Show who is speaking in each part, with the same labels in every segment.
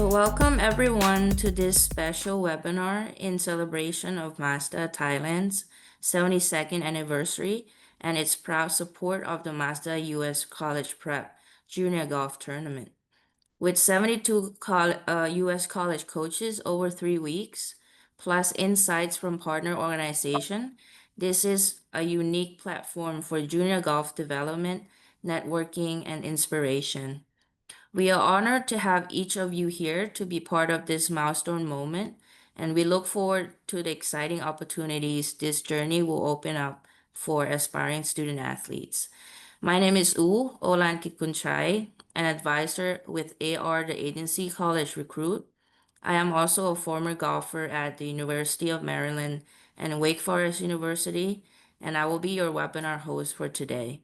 Speaker 1: So, welcome everyone to this special webinar in celebration of Mazda Thailand's 72nd anniversary and its proud support of the Mazda U.S. College Prep Junior Golf Tournament. With 72 U.S. college coaches over 3 weeks, plus insights from partner organization, this is a unique platform for junior golf development, networking, and inspiration. We are honored to have each of you here to be part of this milestone moment, and we look forward to the exciting opportunities this journey will open up for aspiring student athletes. My name is Olan Kikunchai, an advisor with AR, the agency college recruit. I am also a former golfer at the University of Maryland and Wake Forest University, and I will be your webinar host for today.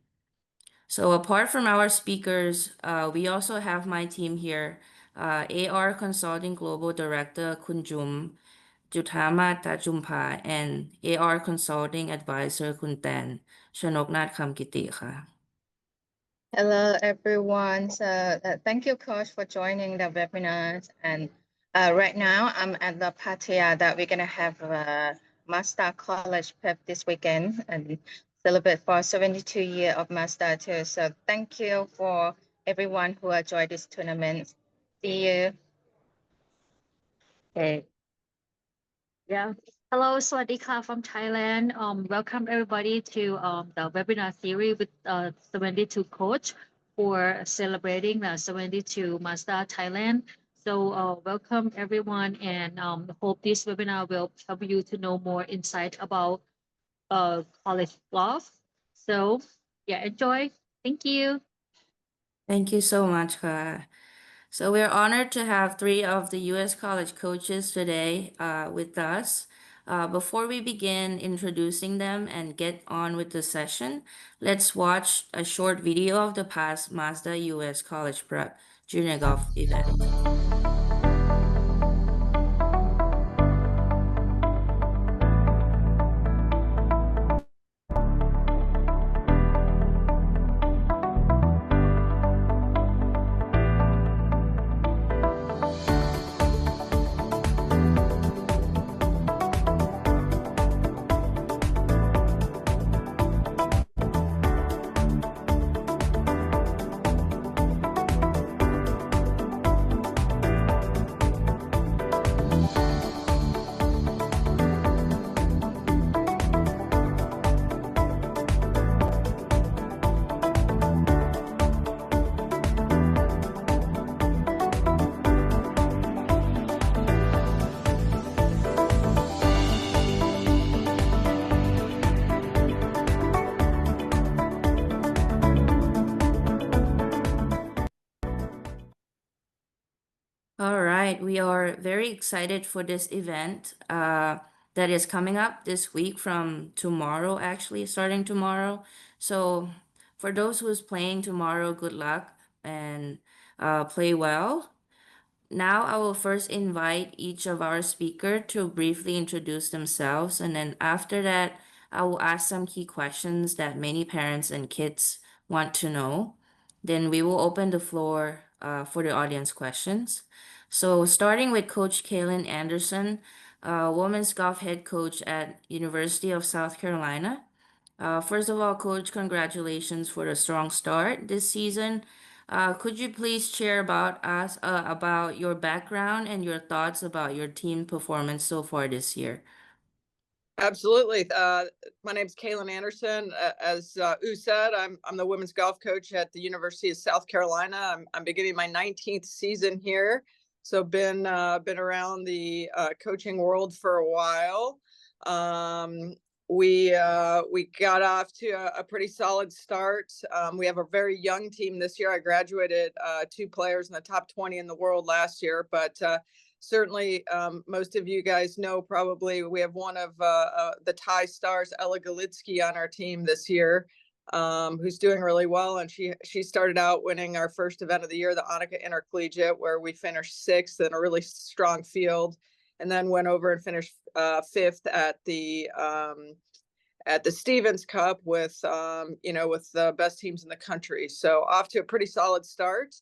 Speaker 1: So apart from our speakers, we also have my team here, AR Consulting Global Director Kunjum Jutama Tajumpa and AR Consulting Advisor Kunten Shanoknat Kamkiti ka.
Speaker 2: Hello, everyone. Thank you, Coach, for joining the webinar. And right now, I'm at the Pattaya that we're going to have a Mazda College Prep this weekend and celebrate for 72 years of Mazda too. So thank you for everyone who enjoyed this tournament. See you.
Speaker 3: Okay. Yeah. Hello, Swadika from Thailand. Welcome everybody to the webinar series with 72 coach for celebrating the 72 Mazda Thailand. So welcome everyone, and hope this webinar will help you to know more insight about college golf. So yeah, enjoy. Thank you.
Speaker 1: Thank you so much, Ka. So we're honored to have three of the U.S. college coaches today with us. Before we begin introducing them and get on with the session, let's watch a short video of the past Mazda U.S. College Prep Junior Golf event. All right, we are very excited for this event that is coming up this week from tomorrow, actually, starting tomorrow. So, for those who's playing tomorrow, good luck and play well. Now, I will first invite each of our speaker to briefly introduce themselves, and then after that, I will ask some key questions that many parents and kids want to know. Then we will open the floor for the audience questions. So, starting with Coach Kalen Anderson, women's golf head coach at University of South Carolina. First of all, Coach, congratulations for the strong start this season. Could you please share about your background and your thoughts about your team performance so far this year?
Speaker 4: Absolutely. My name's Kalen Anderson. As U said, I'm the women's golf coach at the University of South Carolina. I'm beginning my 19th season here, so been around the coaching world for a while. We got off to a pretty solid start. We have a very young team this year. I graduated 2 players in the top 20 in the world last year, but certainly, most of you guys know probably we have one of the Thai stars, Ella Galitsky, on our team this year, who's doing really well. And she started out winning our first event of the year, the Annika Intercollegiate, where we finished 6th in a really strong field, and then went over and finished 5th at the Stevens Cup with with the best teams in the country. So off to a pretty solid start.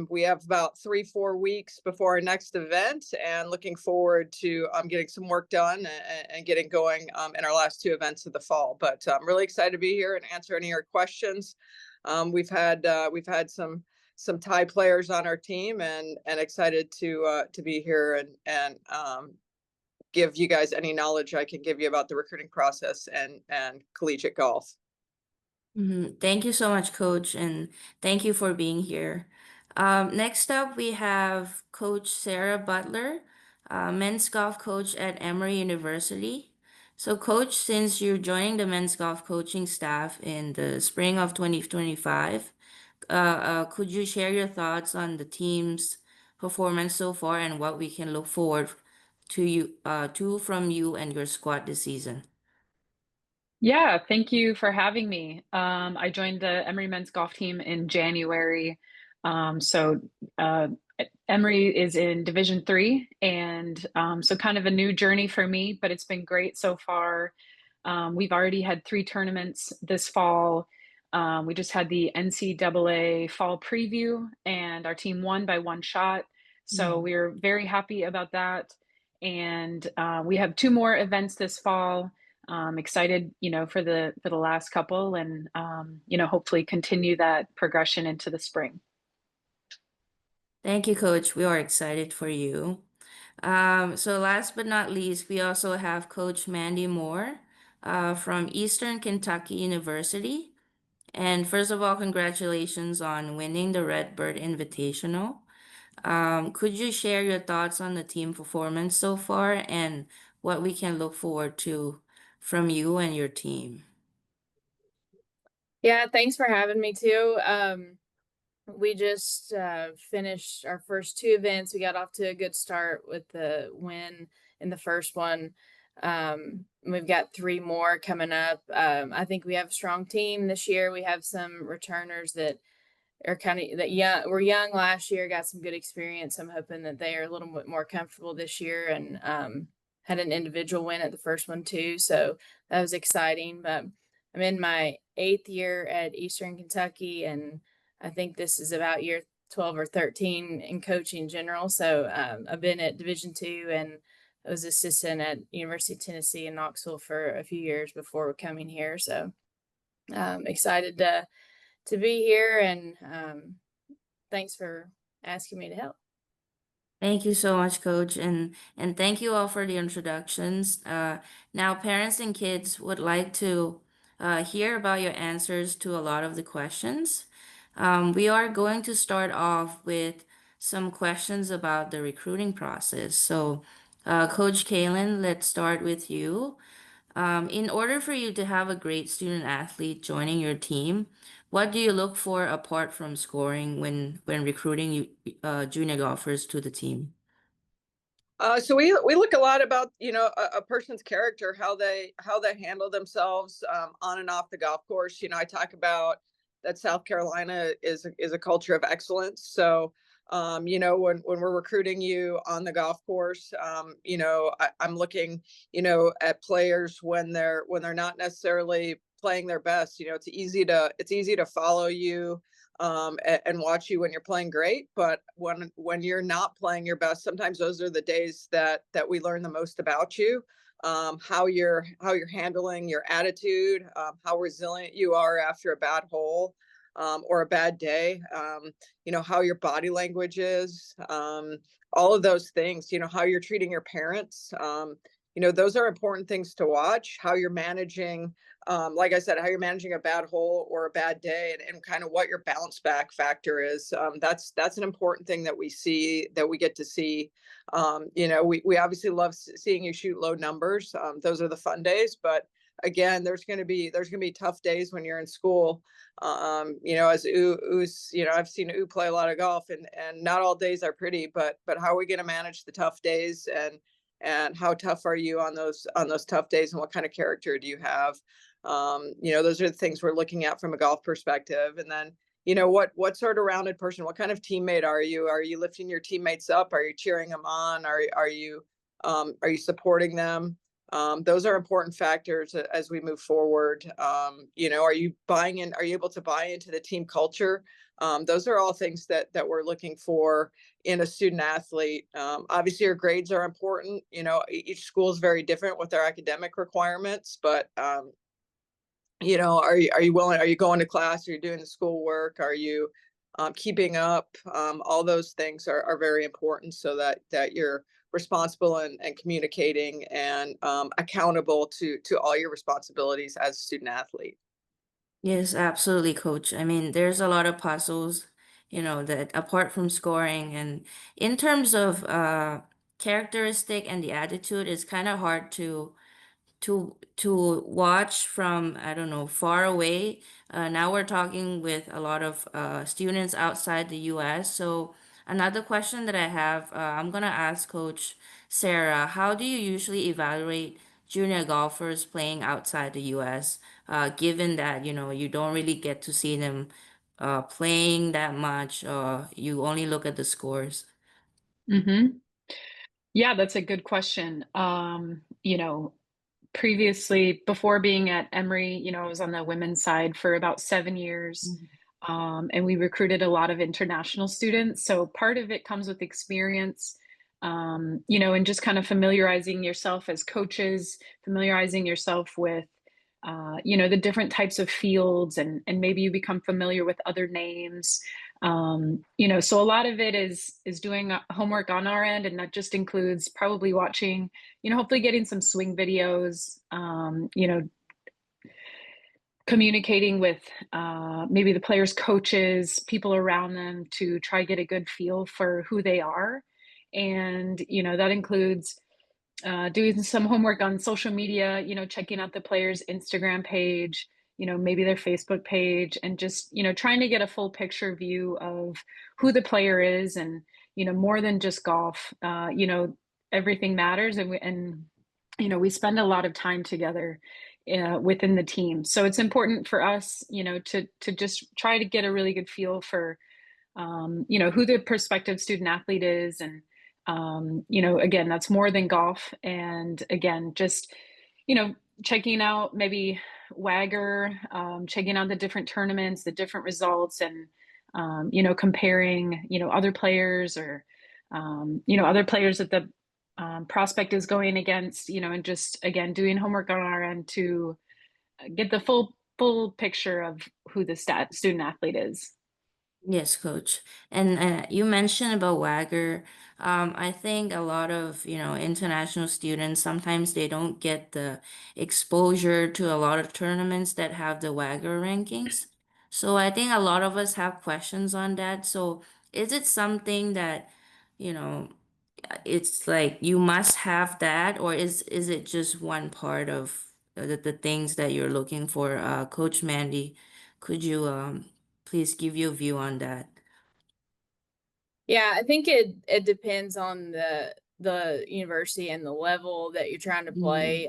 Speaker 4: We have about 3-4 weeks before our next event, and looking forward to getting some work done and getting going in our last 2 events of the fall. But I'm really excited to be here and answer any of your questions. We've had some Thai players on our team, and excited to be here and give you guys any knowledge I can give you about the recruiting process and collegiate golf.
Speaker 1: Thank you so much, Coach, and thank you for being here. Next up, we have Coach Sarah Butler, men's golf coach at Emory University. So, Coach, since you're joining the men's golf coaching staff in the spring of 2025, could you share your thoughts on the team's performance so far and what we can look forward to from you and your squad this season?
Speaker 5: Yeah, thank you for having me. I joined the Emory men's golf team in January. So Emory is in Division III, and so kind of a new journey for me, but it's been great so far. We've already had 3 tournaments this fall. We just had the NCAA fall preview, and our team won by 1 shot. So we're very happy about that. And we have 2 more events this fall. Excited, for the last couple, and hopefully continue that progression into the spring.
Speaker 1: Thank you, Coach. We are excited for you. So last but not least, we also have Coach Mandy Moore from Eastern Kentucky University. And first of all, congratulations on winning the Redbird Invitational. Could you share your thoughts on the team performance so far and what we can look forward to from you and your team?
Speaker 6: Yeah, thanks for having me too. We just finished our first 2 events. We got off to a good start with the win in the first one. We've got 3 more coming up. I think we have a strong team this year. We have some returners that are we're young last year, got some good experience. I'm hoping that they are a little bit more comfortable this year, and had an individual win at the first one too. So that was exciting. But I'm in my 8th year at Eastern Kentucky, and I think this is about year 12 or 13 in coaching in general. So I've been at Division II, and I was assistant at University of Tennessee in Knoxville for a few years before coming here. So excited to be here, and thanks for asking me to help.
Speaker 1: Thank you so much, Coach, and thank you all for the introductions. Now, parents and kids would like to hear about your answers to a lot of the questions. We are going to start off with some questions about the recruiting process. So, Coach Kalen, let's start with you. In order for you to have a great student athlete joining your team, what do you look for apart from scoring when recruiting junior golfers to the team?
Speaker 4: So we look a lot about a person's character, how they handle themselves on and off the golf course. I talk about that South Carolina is a culture of excellence. So when we're recruiting you on the golf course, I'm looking at players when they're not necessarily playing their best. It's easy to follow you and watch you when you're playing great, but when you're not playing your best, sometimes those are the days that we learn the most about you. How you're handling your attitude, how resilient you are after a bad hole or a bad day, how your body language is, all of those things, how you're treating your parents. Those are important things to watch. How you're managing, like I said, how you're managing a bad hole or a bad day, and kind of what your bounce back factor is. That's an important thing that we get to see. We obviously love seeing you shoot low numbers. Those are the fun days, but again, there's going to be tough days when you're in school. As I've seen U play a lot of golf, and not all days are pretty, but how are we going to manage the tough days, and how tough are you on those tough days, and what kind of character do you have? Those are the things we're looking at from a golf perspective. And then, what sort of rounded person, what kind of teammate are you? Are you lifting your teammates up? Are you cheering them on? Are you supporting them? Those are important factors as we move forward. Are you buying in? Are you able to buy into the team culture? Those are all things that we're looking for in a student athlete. Obviously, your grades are important. Each school is very different with their academic requirements, but are you willing? Are you going to class? Are you doing the schoolwork? Are you keeping up? All those things are very important so that you're responsible and communicating and accountable to all your responsibilities as a student athlete.
Speaker 1: Yes, absolutely, coach. I mean, there's a lot of puzzles, that apart from scoring and in terms of characteristic and the attitude, it's kind of hard to watch from, I don't know, far away. Now we're talking with a lot of students outside the U.S. So another question that I have, I'm gonna ask Coach Sarah, how do you usually evaluate junior golfers playing outside the U.S., given that, you don't really get to see them playing that much, you only look at the scores?
Speaker 5: Mm-hmm. Yeah, that's a good question. Previously, before being at Emory, I was on the women's side for about 7 years. And we recruited a lot of international students. So part of it comes with experience, and just kind of familiarizing yourself as coaches, familiarizing yourself with, the different types of fields, and maybe you become familiar with other names. So a lot of it is doing homework on our end, and that just includes probably watching, hopefully getting some swing videos, communicating with maybe the players' coaches, people around them to try to get a good feel for who they are. And, that includes doing some homework on social media, checking out the player's Instagram page, maybe their Facebook page, and just, trying to get a full picture view of who the player is. And, more than just golf, everything matters. And we spend a lot of time together within the team. So it's important for us, to just try to get a really good feel for, who the prospective student athlete is. And, again, that's more than golf. And again, just, checking out maybe Wagger, checking out the different tournaments, the different results, and, comparing, other players, or, other players that the prospect is going against, and just, again, doing homework on our end to get the full picture of who the student athlete is.
Speaker 1: Yes, coach. And you mentioned about Wagger. I think a lot of, international students, sometimes they don't get the exposure to a lot of tournaments that have the Wagger rankings. So I think a lot of us have questions on that. So is it something that, you know, it's like you must have that, or is it just one part of the things that you're looking for? Coach Mandy, could you please give your view on that?
Speaker 6: Yeah, I think it depends on the university and the level that you're trying to
Speaker 1: Mm,
Speaker 6: play.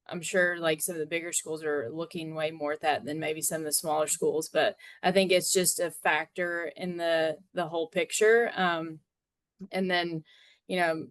Speaker 6: I'm sure like some of the bigger schools are looking way more at that than maybe some of the smaller schools, but I think it's just a factor in the whole picture. And then, you know,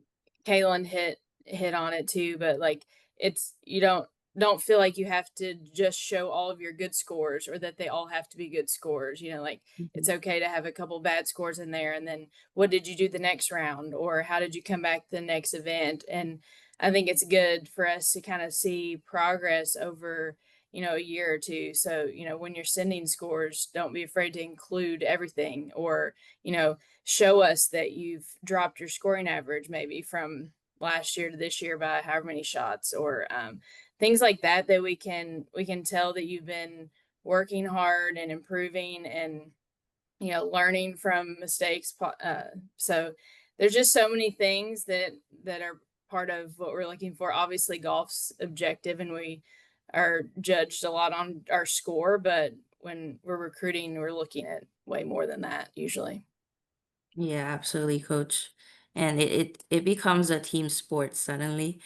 Speaker 6: Kalen hit on it too, but like it's you don't feel like you have to just show all of your good scores or that they all have to be good scores. Like it's
Speaker 1: mhm.
Speaker 6: okay to have a couple bad scores in there, and then what did you do the next round, or how did you come back the next event? And I think it's good for us to kind of see progress over a year or two. So when you're sending scores, don't be afraid to include everything, or show us that you've dropped your scoring average maybe from last year to this year by however many shots, or things like that we can tell that you've been working hard and improving and learning from mistakes. So there's just so many things that are part of what we're looking for. Obviously golf's objective, and we are judged a lot on our score, but when we're recruiting, we're looking at way more than that usually.
Speaker 1: Yeah, absolutely, coach. And it becomes a team sport suddenly.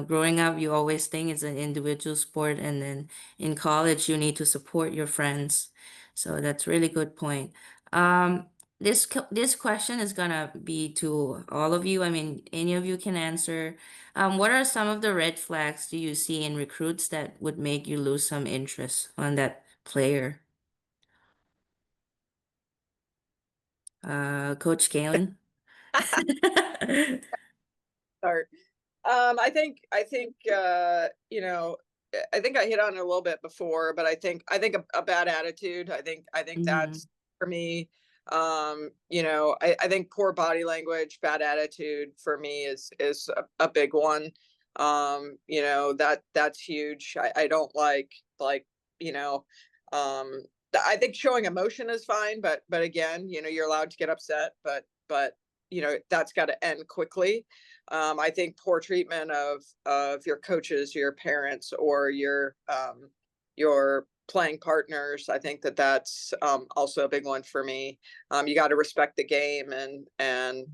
Speaker 1: Growing up, you always think it's an individual sport, and then in college, you need to support your friends. So that's really good point. Um, this question is gonna be to all of you. I mean, any of you can answer. What are some of the red flags do you see in recruits that would make you lose some interest on that player? Coach Kalen?
Speaker 4: Start. I think you know, I think I hit on it a little bit before, but I think a bad attitude. I think
Speaker 1: Mm-hmm.
Speaker 4: that's for me. You know, I think poor body language, bad attitude for me is a big one. You know, that's huge. I don't like, you know, um I think showing emotion is fine, but again, you know, you're allowed to get upset, but you know, that's got to end quickly. I think poor treatment of your coaches, your parents, or your playing partners. I think that's also a big one for me. You got to respect the game and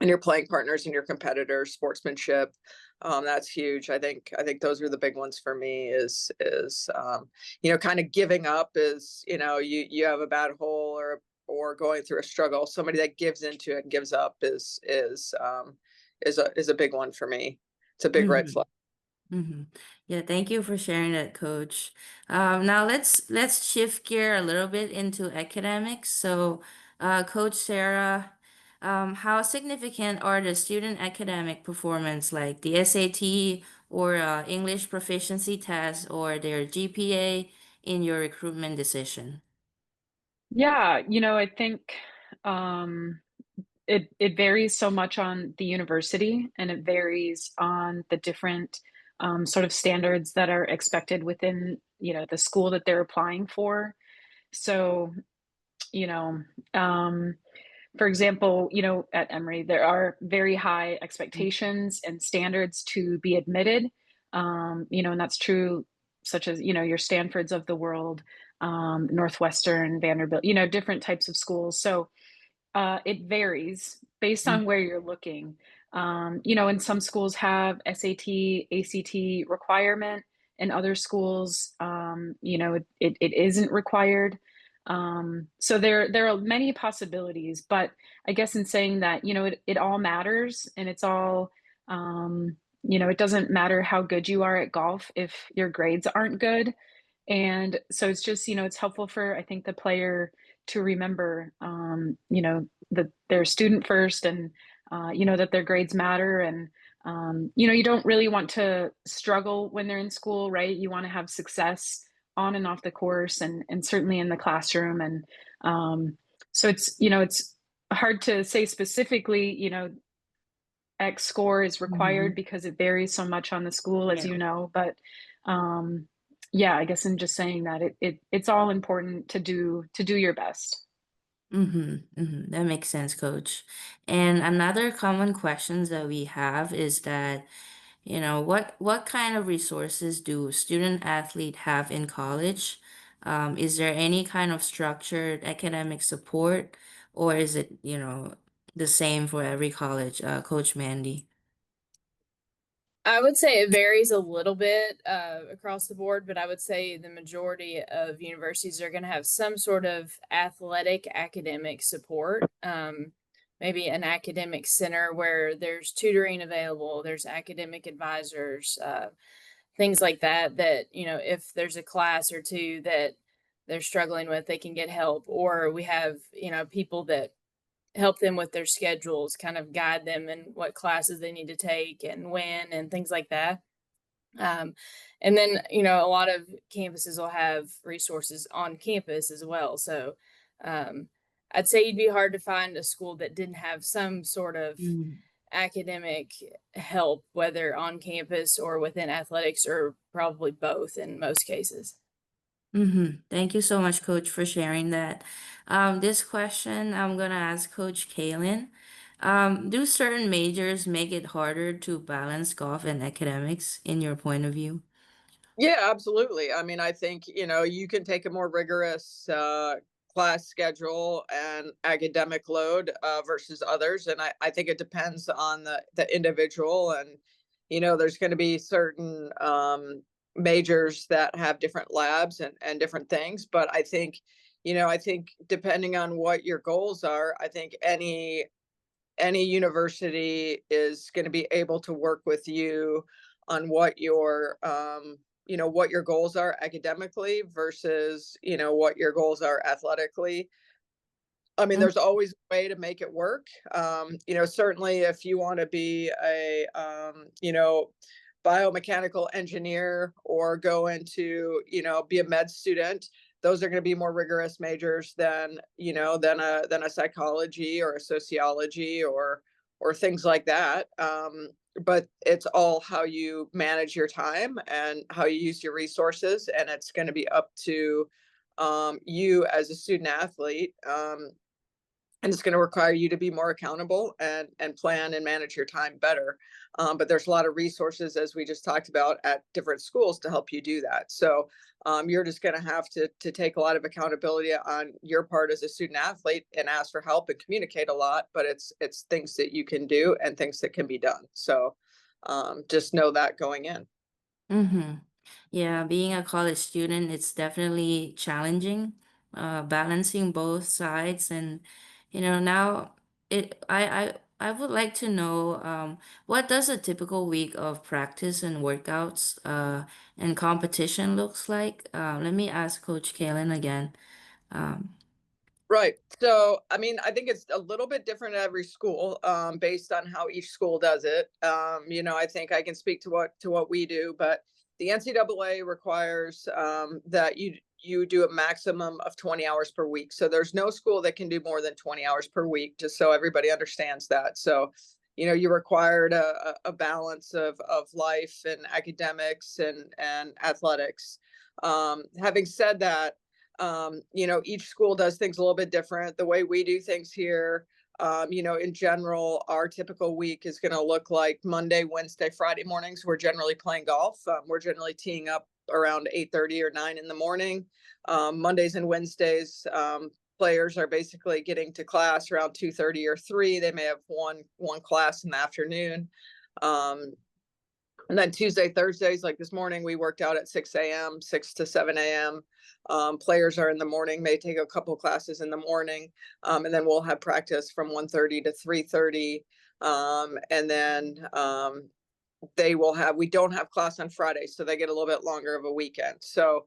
Speaker 4: your playing partners and your competitors. Sportsmanship. That's huge. I think those are the big ones for me. Is you know, kind of giving up is, you know, you have a bad hole or going through a struggle. Somebody that gives into it and gives up is a big one for me. It's a big red
Speaker 1: Mm-hmm.
Speaker 4: flag.
Speaker 1: Mm-hmm. Yeah, thank you for sharing that, Coach. Now let's shift gear a little bit into academics. So, Coach Sarah, how significant are the student academic performance, like the SAT or English proficiency test or their GPA, in your recruitment decision?
Speaker 5: Yeah, you know, I think um, it varies so much on the university, and it varies on the different sort of standards that are expected within, you know, the school that they're applying for. So, you know, um, for example, you know, at Emory, there are very high expectations and standards to be admitted. You know, and that's true, such as, you know, your Stanfords of the world, Northwestern, Vanderbilt, you know, different types of schools. So it varies based on where you're looking. You know, and some schools have SAT, ACT requirement, and other schools, you know, it isn't required. So there are many possibilities, but I guess in saying that, you know, it all matters, and it's all, you know, it doesn't matter how good you are at golf if your grades aren't good. And so it's just, you know, it's helpful for, I think, the player to remember, you know, that they're a student first, and, you know, that their grades matter. And, you know, you don't really want to struggle when they're in school, right? You want to have success on and off the course, and certainly in the classroom. And so it's, you know, it's hard to say specifically, you know, X score is required
Speaker 1: Mm-hmm.
Speaker 5: because it varies so much on the school, as
Speaker 1: Yeah.
Speaker 5: you know. But um, yeah, I guess in just saying that it's all important to do your best.
Speaker 1: Mm-hmm, mm-hmm. That makes sense, Coach. And another common questions that we have is that, you know, what kind of resources do student athlete have in college? Is there any kind of structured academic support, or is it, you know, the same for every college? Coach Mandy.
Speaker 6: I would say it varies a little bit across the board, but I would say the majority of universities are going to have some sort of athletic academic support. Maybe an academic center where there's tutoring available, there's academic advisors, things like that. That, you know, if there's a class or two that they're struggling with, they can get help. Or we have, you know, people that help them with their schedules, kind of guide them in what classes they need to take and when and things like that. Um, and then, you know, a lot of campuses will have resources on campus as well. So um, I'd say you'd be hard to find a school that didn't have some sort of academic help, whether on campus or within athletics, or probably both in most cases.
Speaker 1: Mm-hmm. Thank you so much, Coach, for sharing that. This question I'm gonna ask Coach Kalen. Do certain majors make it harder to balance golf and academics in your point of view?
Speaker 4: Yeah, absolutely. I mean, I think, you know, you can take a more rigorous class schedule and academic load versus others. And I think it depends on the individual. And, you know, there's going to be certain majors that have different labs and different things. But I think, I think depending on what your goals are, I think any university is going to be able to work with you on what your goals are academically versus, what your goals are athletically. I mean, there's always a way to make it work. Certainly if you want to be a, biomechanical engineer or go into, be a med student, those are going to be more rigorous majors than a psychology or a sociology or things like that. But it's all how you manage your time and how you use your resources, and it's going to be up to you as a student athlete. And it's going to require you to be more accountable and plan and manage your time better. But there's a lot of resources, as we just talked about, at different schools to help you do that. So you're just going to have to take a lot of accountability on your part as a student athlete and ask for help and communicate a lot. But it's things that you can do and things that can be done. So just know that going in.
Speaker 1: Mm-hmm. Yeah, being a college student, it's definitely challenging, balancing both sides. And, now I would like to know, what does a typical week of practice and workouts, and competition looks like? Let me ask Coach Kalen again. Um,
Speaker 4: Right. So, I mean, I think it's a little bit different at every school, based on how each school does it. I think I can speak to what we do, but the NCAA requires that you do a maximum of 20 hours per week. So there's no school that can do more than 20 hours per week, just so everybody understands that. So, you're required a balance of life and academics and athletics. Having said that, each school does things a little bit different. The way we do things here, in general, our typical week is going to look like Monday, Wednesday, Friday mornings. We're generally playing golf. We're generally teeing up around 8:30 or 9 in the morning. Mondays and Wednesdays, players are basically getting to class around 2:30 or 3. They may have one class in the afternoon. And then Tuesday, Thursdays, like this morning, we worked out at 6 a.m., 6 to 7 a.m. Players are in the morning, may take a couple classes in the morning. And then we'll have practice from 1:30 to 3:30. And then we don't have class on Friday, so they get a little bit longer of a weekend. So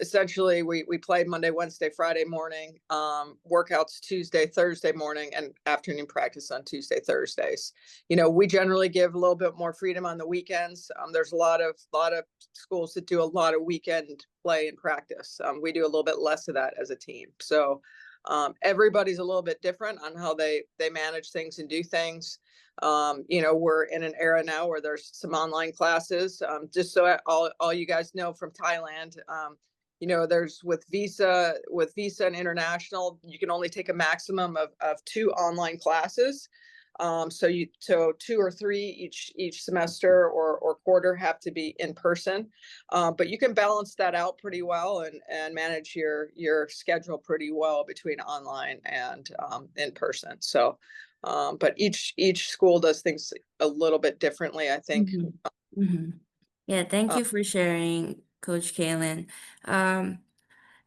Speaker 4: essentially we play Monday, Wednesday, Friday morning, workouts Tuesday, Thursday morning, and afternoon practice on Tuesday, Thursdays. We generally give a little bit more freedom on the weekends. There's a lot of schools that do a lot of weekend play and practice. We do a little bit less of that as a team. So everybody's a little bit different on how they manage things and do things. We're in an era now where there's some online classes. Just so all you guys know from Thailand, there's with Visa and International, you can only take a maximum of 2 online classes. So 2 or 3 each semester or quarter have to be in person. But you can balance that out pretty well and manage your schedule pretty well between online and in person. So but each school does things a little bit differently, I think.
Speaker 1: Mm-hmm. Mm-hmm. Yeah, thank
Speaker 4: Uh,
Speaker 1: you for sharing, Coach Kalen. Um,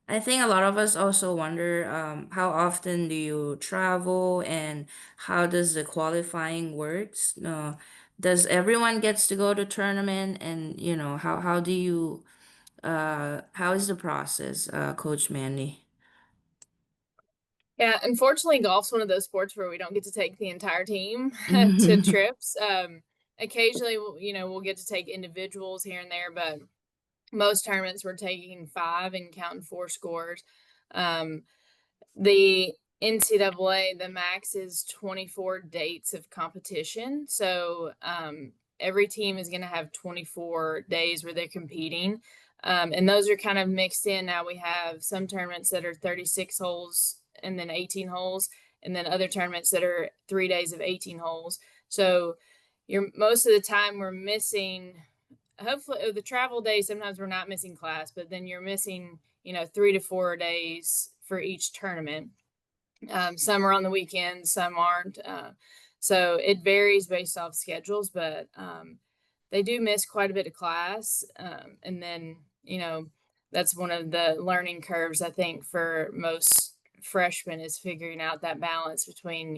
Speaker 1: I think a lot of us also wonder, how often do you travel and how does the qualifying works? Does everyone gets to go to tournament and how do you how is the process, Coach Mandy?
Speaker 6: Yeah, unfortunately, golf's one of those sports where we don't get to take the entire team to trips. Occasionally, we'll get to take individuals here and there, but most tournaments we're taking 5 and counting 4 scores. The NCAA, the max is 24 dates of competition. So every team is going to have 24 days where they're competing. And those are kind of mixed in. Now we have some tournaments that are 36 holes and then 18 holes, and then other tournaments that are 3 days of 18 holes. So most of the time we're missing, hopefully the travel days, sometimes we're not missing class, but then you're missing, 3 to 4 days for each tournament. Some are on the weekend, some aren't. So it varies based off schedules, but they do miss quite a bit of class. And then, that's one of the learning curves, I think, for most freshmen, is figuring out that balance between,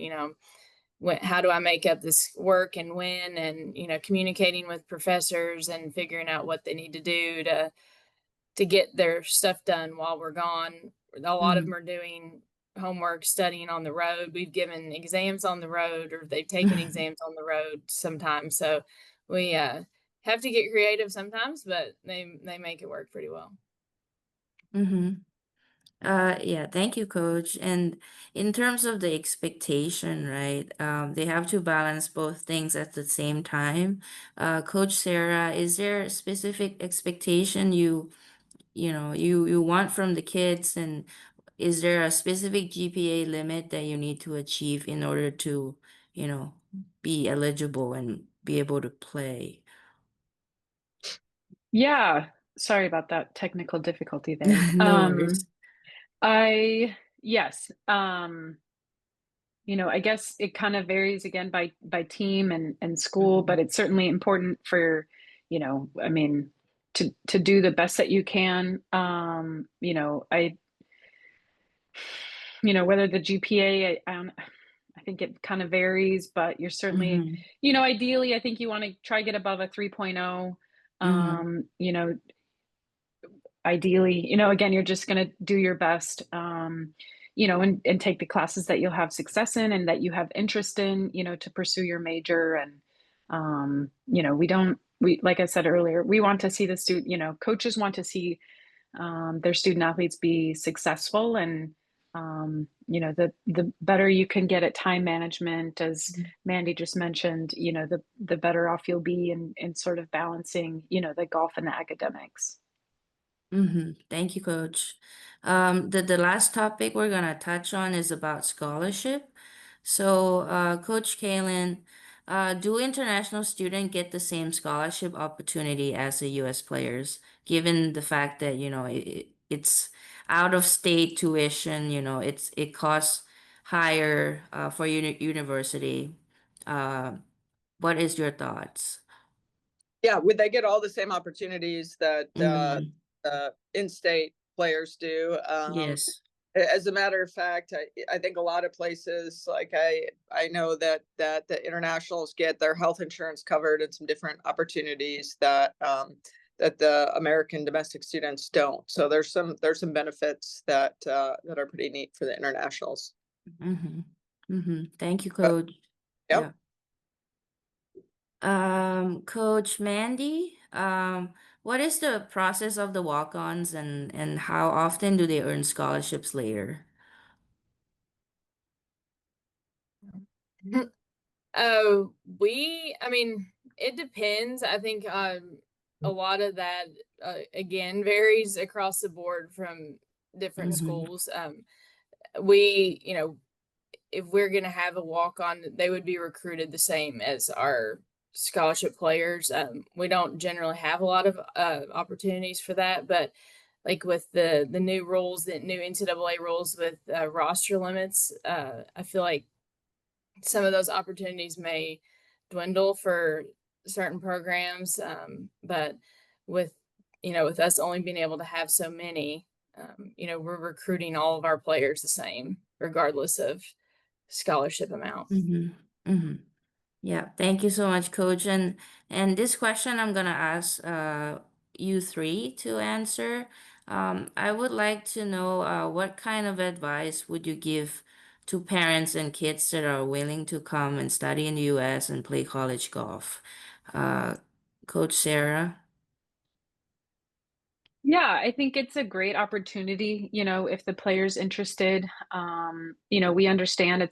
Speaker 6: how do I make up this work and when, and, communicating with professors and figuring out what they need to do to get their stuff done while we're gone. A lot of them are doing homework, studying on the road. We've given exams on the road, or they've taken exams on the road sometimes. So we have to get creative sometimes, but they make it work pretty well.
Speaker 1: Mm-hmm. Yeah, thank you, Coach. And in terms of the expectation, right? They have to balance both things at the same time. Coach Sarah, is there a specific expectation you want from the kids, and is there a specific GPA limit that you need to achieve in order to, you know, be eligible and be able to play?
Speaker 5: Yeah, sorry about that technical difficulty there.
Speaker 1: No worries.
Speaker 5: Yes, I guess it kind of varies again by team and school, but it's certainly important for, I mean, to do the best that you can. Whether the GPA, I think it kind of varies, but you're certainly,
Speaker 1: Mm-hmm.
Speaker 5: ideally, I think you want to try get above a 3.0.
Speaker 1: Mm-hmm.
Speaker 5: Ideally, again, you're just going to do your best, and take the classes that you'll have success in and that you have interest in, to pursue your major. And, like I said earlier, we want to see the student, coaches want to see their student athletes be successful. And, the better you can get at time management, as Mandy just mentioned, the better off you'll be in sort of balancing, the golf and the academics.
Speaker 1: Thank you, Coach. The last topic we're gonna touch on is about scholarship. So, Coach Kalen, do international students get the same scholarship opportunity as the U.S. players, given the fact that, it's out of state tuition, it costs higher for university. Uh, what is your thoughts?
Speaker 4: Yeah, would they get all the same opportunities that
Speaker 1: Mm,
Speaker 4: in-state players do?
Speaker 1: yes.
Speaker 4: As a matter of fact, I think a lot of places, like I know that the internationals get their health insurance covered and some different opportunities that that the American domestic students don't. So there's some benefits that that are pretty neat for the internationals.
Speaker 1: Thank you,
Speaker 4: Uh,
Speaker 1: Coach.
Speaker 4: yep.
Speaker 1: Yeah. Coach Mandy, what is the process of the walk-ons, and how often do they earn scholarships later?
Speaker 6: Oh, I mean, it depends. I think a lot of that again varies across the board from different
Speaker 1: Mm-hmm.
Speaker 6: schools. We, if we're going to have a walk on, they would be recruited the same as our scholarship players. We don't generally have a lot of opportunities for that, but like with the new rules, the new NCAA rules with roster limits, I feel like some of those opportunities may dwindle for certain programs. But with, with us only being able to have so many, we're recruiting all of our players the same, regardless of scholarship amount.
Speaker 1: Mm-hmm. Yeah, thank you so much, Coach. And this question I'm gonna ask you three to answer. I would like to know what kind of advice would you give to parents and kids that are willing to come and study in the U.S. and play college golf? Uh, Coach Sarah.
Speaker 5: Yeah, I think it's a great opportunity, if the player's interested. We understand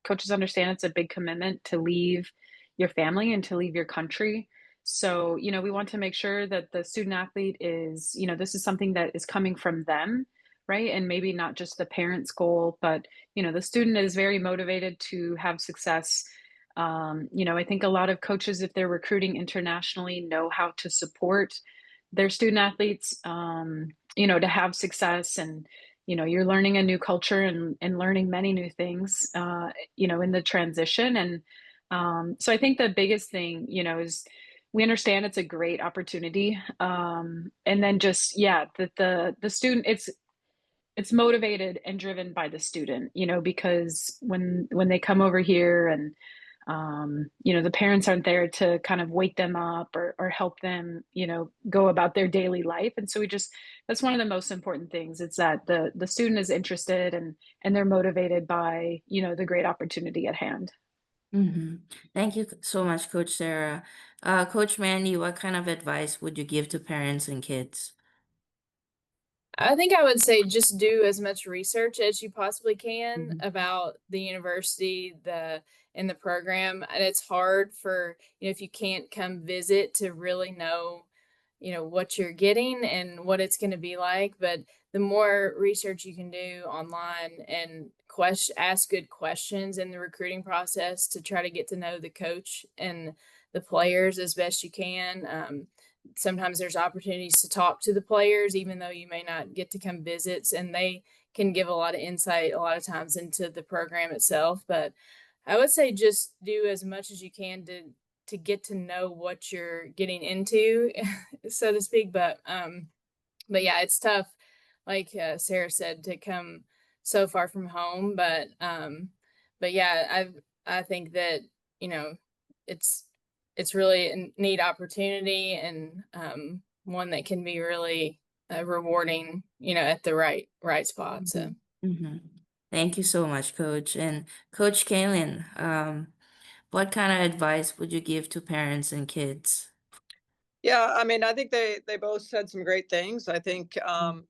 Speaker 5: coaches understand it's a big commitment to leave your family and to leave your country. So, we want to make sure that the student athlete is, this is something that is coming from them, right? And maybe not just the parent's goal, but, the student is very motivated to have success. I think a lot of coaches, if they're recruiting internationally, know how to support their student athletes, to have success. And, you're learning a new culture and learning many new things, in the transition. And so I think the biggest thing, is we understand it's a great opportunity. And then just, yeah, the student, it's motivated and driven by the student, because when they come over here and the parents aren't there to kind of wake them up or help them, go about their daily life. And so that's one of the most important things. It's that the student is interested and they're motivated by, the great opportunity at hand.
Speaker 1: Mm-hmm. Thank you so much, Coach Sarah. Coach Mandy, what kind of advice would you give to parents and kids?
Speaker 6: I think I would say just do as much research as you possibly can
Speaker 1: Mhm.
Speaker 6: about the university, and the program. And it's hard for, if you can't come visit to really know, what you're getting and what it's going to be like. But the more research you can do online and ask good questions in the recruiting process to try to get to know the coach and the players as best you can. Sometimes there's opportunities to talk to the players, even though you may not get to come visits, and they can give a lot of insight a lot of times into the program itself. But I would say just do as much as you can to get to know what you're getting into, so to speak. But yeah, it's tough, like Sarah said, to come so far from home. But yeah, I think that it's it's really a neat opportunity, and one that can be really rewarding, at the right spot. So.
Speaker 1: Mm-hmm. Thank you so much, Coach. And Coach Kalen, what kind of advice would you give to parents and kids?
Speaker 4: Yeah, I mean, I think they both said some great things. I think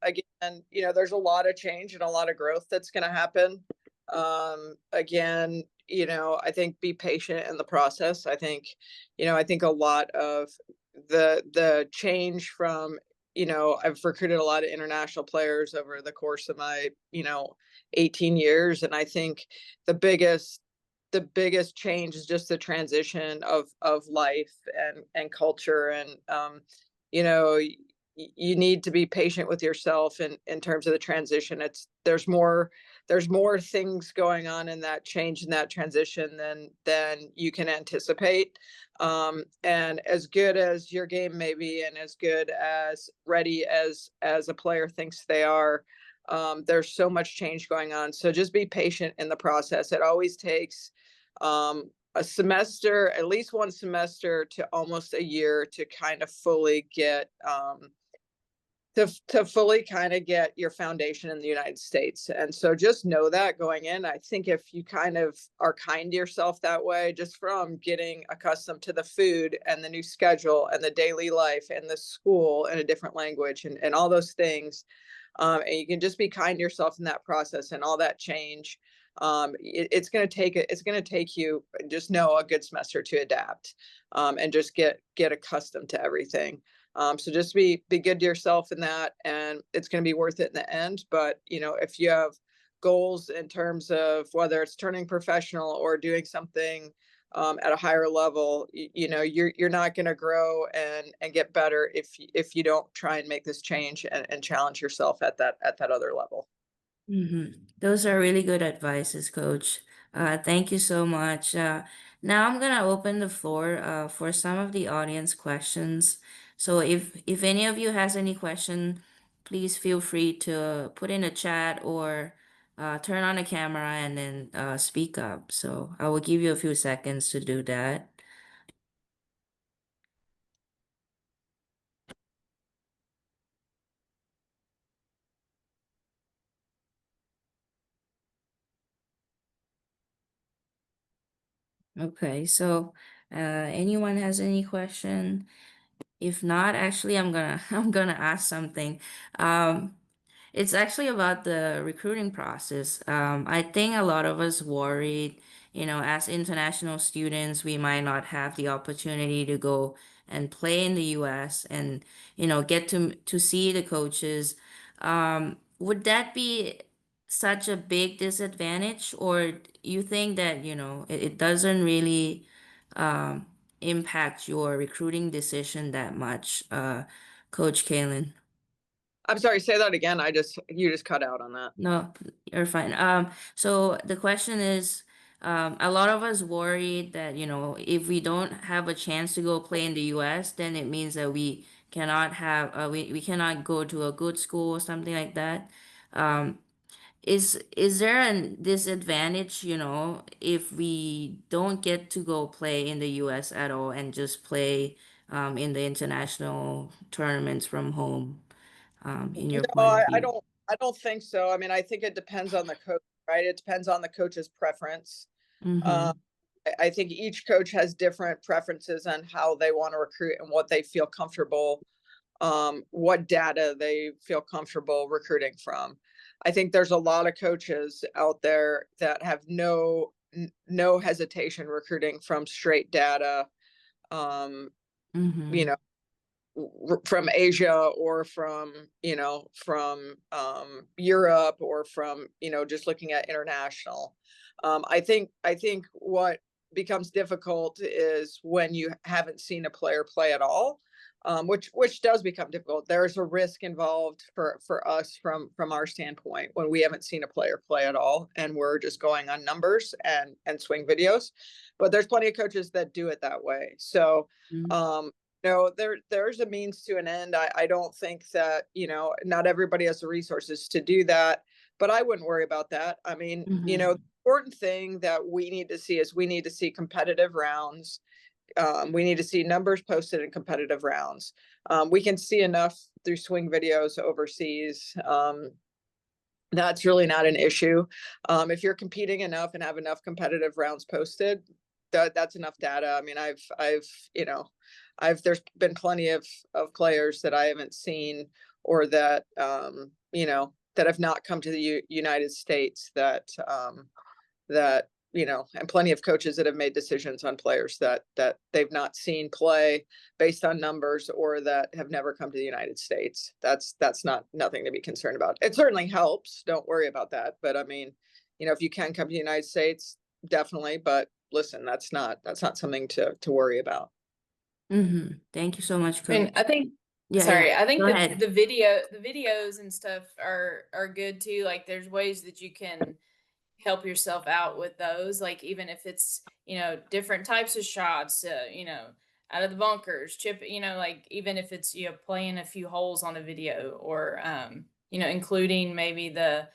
Speaker 4: again, there's a lot of change and a lot of growth that's going to happen. Again, I think be patient in the process. I think a lot of the change from, I've recruited a lot of international players over the course of my, 18 years, and I think the biggest change is just the transition of life and culture, and you know you need to be patient with yourself in terms of the transition. There's more things going on in that change, in that transition, than you can anticipate. And as good as your game may be, and as good as ready as a player thinks they are, there's so much change going on. So just be patient in the process. It always takes a semester, at least one semester to almost a year, to kind of fully get to fully kind of get your foundation in the United States. And so just know that going in. I think if you kind of are kind to yourself that way, just from getting accustomed to the food and the new schedule and the daily life and the school in a different language, and all those things, and you can just be kind to yourself in that process and all that change. It's going to take you, just know, a good semester to adapt, and just get accustomed to everything. So just be good to yourself in that, and it's going to be worth it in the end. But if you have goals in terms of whether it's turning professional or doing something at a higher level, you're not going to grow and get better if you don't try and make this change and challenge yourself at that other level.
Speaker 1: Mm-hmm. Those are really good advices, Coach. Thank you so much. Now I'm gonna open the floor for some of the audience questions. So if any of you has any question, please feel free to put in a chat or turn on the camera and then speak up. So I will give you a few seconds to do that. Okay, so anyone has any question? If not, actually, I'm gonna ask something. Um, it's actually about the recruiting process. I think a lot of us worried, as international students, we might not have the opportunity to go and play in the U.S. and, get to see the coaches. Would that be such a big disadvantage, or you think that, it doesn't really um, impact your recruiting decision that much, Coach Kalen?
Speaker 4: I'm sorry, say that again. You just cut out on that.
Speaker 1: No, you're fine. So the question is, a lot of us worried that, if we don't have a chance to go play in the US, then it means that we cannot go to a good school or something like that. Um, is there a disadvantage, if we don't get to go play in the US at all and just play in the international tournaments from home, in your
Speaker 4: No,
Speaker 1: point of view?
Speaker 4: I don't think so. I mean, I think it depends on the coach, right? It depends on the coach's preference.
Speaker 1: Mm-hmm.
Speaker 4: Um, I think each coach has different preferences on how they want to recruit and what they feel comfortable, what data they feel comfortable recruiting from. I think there's a lot of coaches out there that have no hesitation recruiting from straight data, um, you
Speaker 1: Mm-hmm.
Speaker 4: know, from Asia or from Europe or from just looking at international. I think what becomes difficult is when you haven't seen a player play at all, which does become difficult. There's a risk involved for us from our standpoint when we haven't seen a player play at all and we're just going on numbers and swing videos. But there's plenty of coaches that do it that way. So no, there's a means to an end. I don't think that, not everybody has the resources to do that, but I wouldn't worry about that. I mean,
Speaker 1: Mm-hmm.
Speaker 4: the important thing that we need to see is we need to see competitive rounds. We need to see numbers posted in competitive rounds. We can see enough through swing videos overseas. That's really not an issue. If you're competing enough and have enough competitive rounds posted, that's enough data. I mean, there's been plenty of players that I haven't seen or that that have not come to the United States that and plenty of coaches that have made decisions on players that they've not seen play based on numbers or that have never come to the United States. That's nothing to be concerned about. It certainly helps. Don't worry about that. But I mean, if you can come to the United States, definitely. But listen, that's not something to worry about.
Speaker 1: Mm-hmm. Thank you so much,
Speaker 6: I mean,
Speaker 1: Coach. Yeah, yeah.
Speaker 6: sorry, I think
Speaker 1: Go ahead.
Speaker 6: the videos and stuff are good too. Like there's ways that you can help yourself out with those, like even if it's different types of shots, out of the bunkers, chip, like even if it's playing a few holes on a video, or including maybe the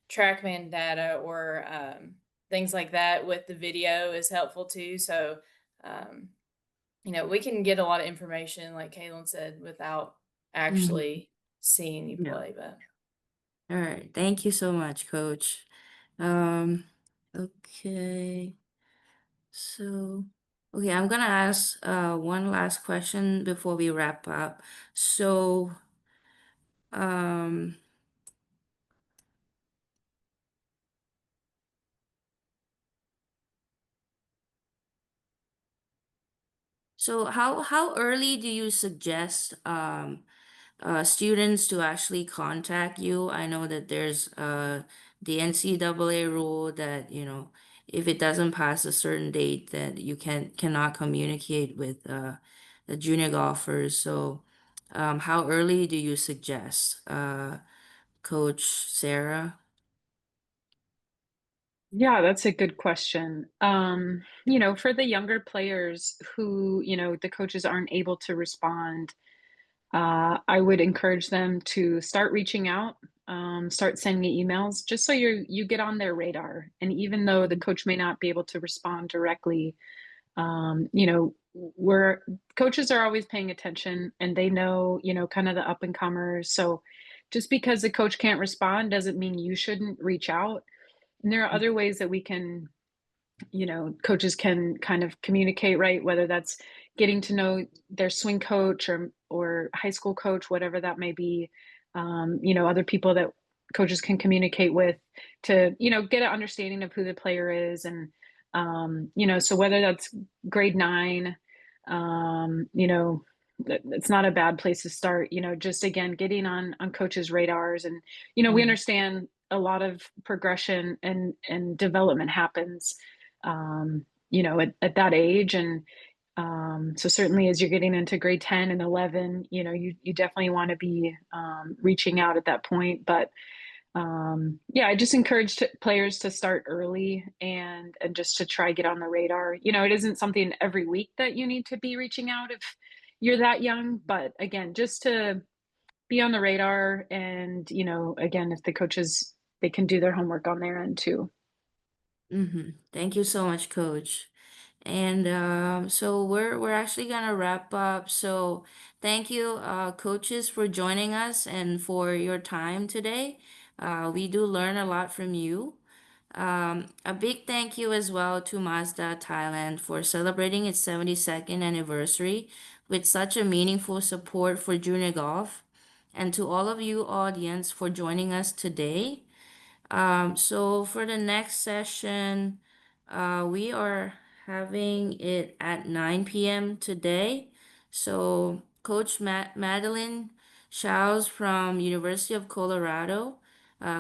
Speaker 6: trackman data, or things like that with the video is helpful too. So um we can get a lot of information, like Kalen said, without
Speaker 1: Mm-hmm.
Speaker 6: actually seeing you
Speaker 1: Yeah.
Speaker 6: play. But
Speaker 1: All right. Thank you so much, Coach. Um, okay. So, okay, I'm gonna ask one last question before we wrap up. So, um, how early do you suggest students to actually contact you? I know that there's the NCAA rule that, if it doesn't pass a certain date, that you cannot communicate with the junior golfers. So, how early do you suggest, Coach Sarah?
Speaker 5: Yeah, that's a good question. For the younger players who, the coaches aren't able to respond, I would encourage them to start reaching out, start sending emails, just so you get on their radar. And even though the coach may not be able to respond directly, we're coaches are always paying attention, and they know, kind of the up and comers. So just because the coach can't respond doesn't mean you shouldn't reach out. And there are other ways that we can, coaches can kind of communicate, right? Whether that's getting to know their swing coach or high school coach, whatever that may be. Other people that coaches can communicate with to, get an understanding of who the player is. And, so whether that's grade 9, it's not a bad place to start, just again, getting on coaches' radars. And, we
Speaker 1: Mhm.
Speaker 5: understand a lot of progression and development happens at that age. And so certainly as you're getting into grade 10 and 11, you definitely want to be reaching out at that point. But yeah, I just encourage players to start early and just to try get on the radar. You know, it isn't something every week that you need to be reaching out if you're that young, but again, just to be on the radar and, you know, again, if the coaches they can do their homework on their end too.
Speaker 1: Thank you so much, Coach. And so we're actually gonna wrap up. So thank you, coaches, for joining us and for your time today. We do learn a lot from you. A big thank you as well to Mazda Thailand for celebrating its 72nd anniversary with such a meaningful support for junior golf, and to all of you audience for joining us today. So for the next session, we are having it at 9 p.m. today. So Coach Madeline Shows from University of Colorado,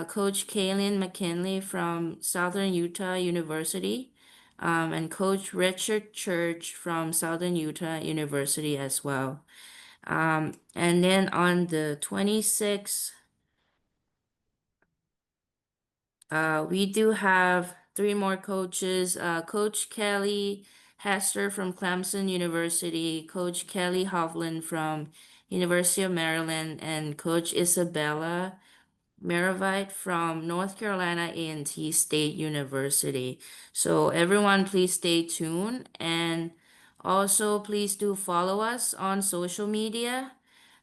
Speaker 1: Coach Kalen McKinley from Southern Utah University, and Coach Richard Church from Southern Utah University as well. And then on the 26th, we do have three more coaches. Coach Kelly Hester from Clemson University, Coach Kelly Hovland from University of Maryland, and Coach Isabella Maravite from North Carolina A&T State University. So everyone, please stay tuned, and also please do follow us on social media.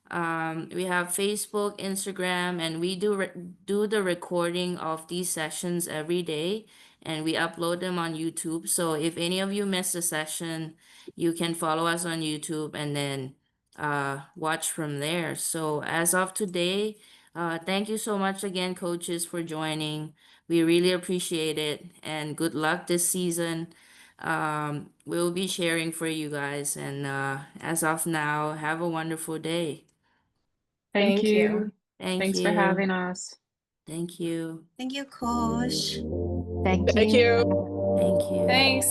Speaker 1: We have Facebook, Instagram, and we do the recording of these sessions every day, and we upload them on YouTube. So if any of you miss a session, you can follow us on YouTube and then watch from there. So as of today, thank you so much again, coaches, for joining. We really appreciate it, and good luck this season. We'll be sharing for you guys, and as of now, have a wonderful day.
Speaker 5: Thank
Speaker 6: Thank you.
Speaker 5: you.
Speaker 1: Thank
Speaker 5: Thanks for
Speaker 1: you.
Speaker 5: having us.
Speaker 1: Thank you.
Speaker 7: Thank you, Coach.
Speaker 3: Thank
Speaker 4: Thank
Speaker 3: you.
Speaker 4: you.
Speaker 1: Thank you.
Speaker 6: Thanks.